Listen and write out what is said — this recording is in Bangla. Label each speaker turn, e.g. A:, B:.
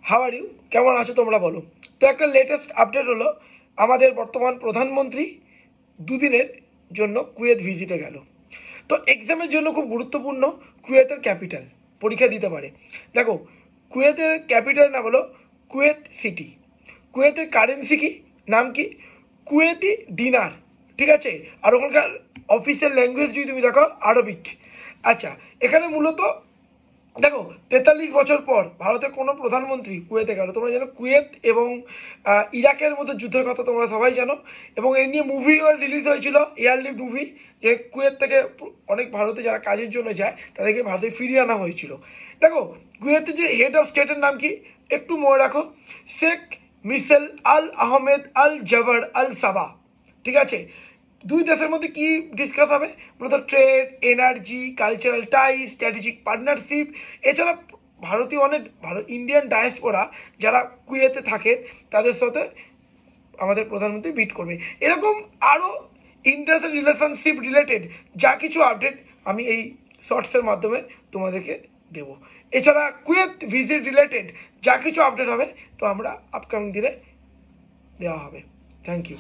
A: হাউ আর ইউ, কেমন আছো তোমরা বলো। তো একটা লেটেস্ট আপডেট হলো, আমাদের বর্তমান প্রধানমন্ত্রী দুদিনের জন্য কুয়েত ভিজিটে গেল। তো এক্সামের জন্য খুব গুরুত্বপূর্ণ কুয়েতের ক্যাপিটাল, পরীক্ষা দিতে পারে। দেখো, কুয়েতের ক্যাপিটাল না বলো কুয়েত সিটি। কুয়েতের কারেন্সি কি, নাম কি? কুয়েতি দিনার, ঠিক আছে। আর ওখানকার অফিসিয়াল ল্যাঙ্গুয়েজ যদি তুমি দেখো আরবিক। আচ্ছা, এখানে মূলত দেখো 43 বছর পর ভারতের কোনো প্রধানমন্ত্রী কুয়েতে গেল। তোমরা জানো কুয়েত এবং ইরাকের মধ্যে যুদ্ধের কথা তোমরা সবাই জানো, এবং এই নিয়ে মুভিও রিলিজ হয়েছিল, ইয়ারলি মুভি, যে কুয়েত থেকে অনেক ভারতে যারা কাজের জন্য যায় তাদেরকে ভারতে ফিরিয়ে আনা হয়েছিল। দেখো, কুয়েতের যে হেড অফ স্টেটের নাম কি একটু মনে রাখো, শেখ মিসেল আল আহমেদ আল জাবার আল সাবা, ঠিক আছে। দুই দেশের মধ্যে কি ডিসকাস হবে? মূলত ট্রেড, এনার্জি, কালচারাল টাই, স্ট্র্যাটেজিক পার্টনারশিপ। এছাড়া ভারতীয় অনেক ইন্ডিয়ান ডায়াসপোরা যারা কুয়েতে থাকে তাদের সাথে আমাদের প্রধানমন্ত্রী মিট করবে। এরকম আরও ইন্টারন্যাশনাল রিলেশনশিপ রিলেটেড যা কিছু আপডেট আমি এই শর্টসের মাধ্যমে তোমাদেরকে দেবো। এছাড়া কুয়েত ভিজিট রিলেটেড যা কিছু আপডেট হবে তো আমরা আপকামিং দিনে দেওয়া হবে। Thank you.